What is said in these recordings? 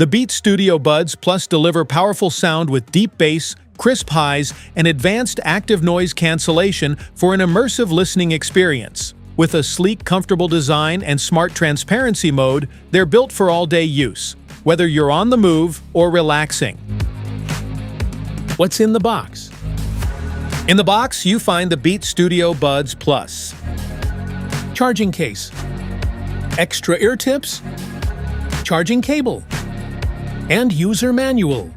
The Beats Studio Buds Plus deliver powerful sound with deep bass, crisp highs, and advanced active noise cancellation for an immersive listening experience. With a sleek, comfortable design and smart transparency mode, they're built for all-day use, whether you're on the move or relaxing. What's in the box? In the box, you find the Beats Studio Buds Plus charging case, extra ear tips, charging cable, and user manual.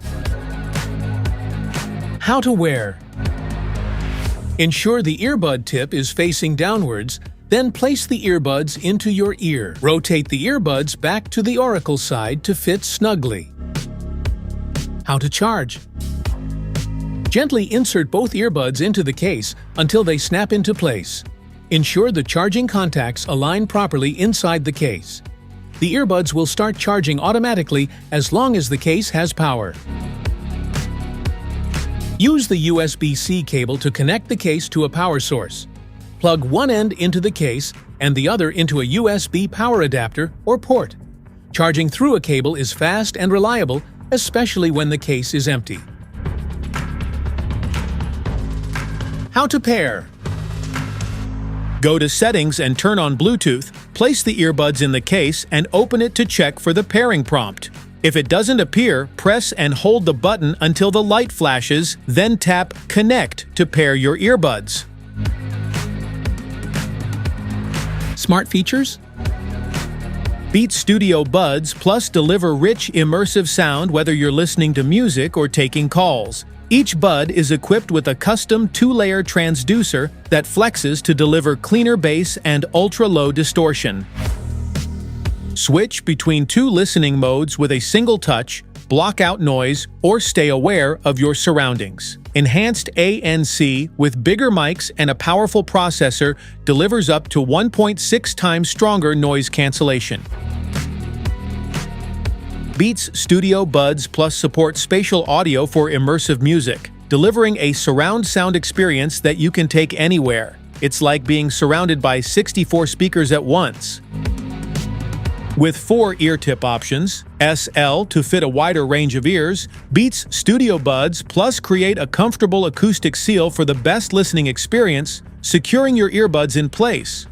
How to wear. Ensure the earbud tip is facing downwards, then place the earbuds into your ear. Rotate the earbuds back to the auricle side to fit snugly. How to charge. Gently insert both earbuds into the case until they snap into place. Ensure the charging contacts align properly inside the case. The earbuds will start charging automatically as long as the case has power. Use the USB-C cable to connect the case to a power source. Plug one end into the case and the other into a USB power adapter or port. Charging through a cable is fast and reliable, especially when the case is empty. How to pair. Go to Settings and turn on Bluetooth, place the earbuds in the case and open it to check for the pairing prompt. If it doesn't appear, press and hold the button until the light flashes, then tap Connect to pair your earbuds. Smart features? Beats Studio Buds Plus deliver rich, immersive sound whether you're listening to music or taking calls. Each bud is equipped with a custom 2-layer transducer that flexes to deliver cleaner bass and ultra-low distortion. Switch between 2 listening modes with a single touch, block out noise, or stay aware of your surroundings. Enhanced ANC with bigger mics and a powerful processor delivers up to 1.6 times stronger noise cancellation. Beats Studio Buds Plus supports spatial audio for immersive music, delivering a surround sound experience that you can take anywhere. It's like being surrounded by 64 speakers at once. With 4 ear tip options, SL to fit a wider range of ears, Beats Studio Buds Plus create a comfortable acoustic seal for the best listening experience, securing your earbuds in place.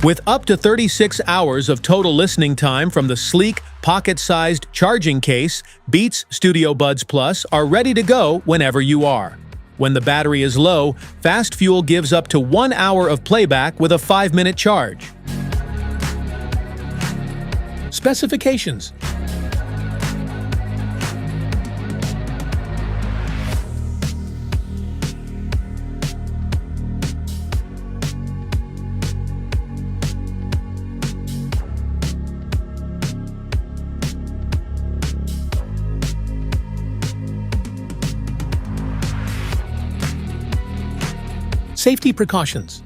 With up to 36 hours of total listening time from the sleek, pocket-sized charging case, Beats Studio Buds Plus are ready to go whenever you are. When the battery is low, Fast Fuel gives up to 1 hour of playback with a 5-minute charge. Specifications. Safety precautions.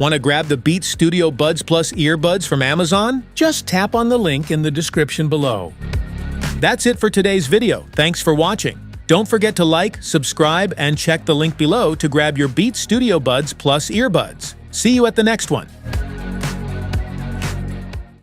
Want to grab the Beats Studio Buds Plus earbuds from Amazon? Just tap on the link in the description below. That's it for today's video. Thanks for watching. Don't forget to like, subscribe, and check the link below to grab your Beats Studio Buds Plus earbuds. See you at the next one.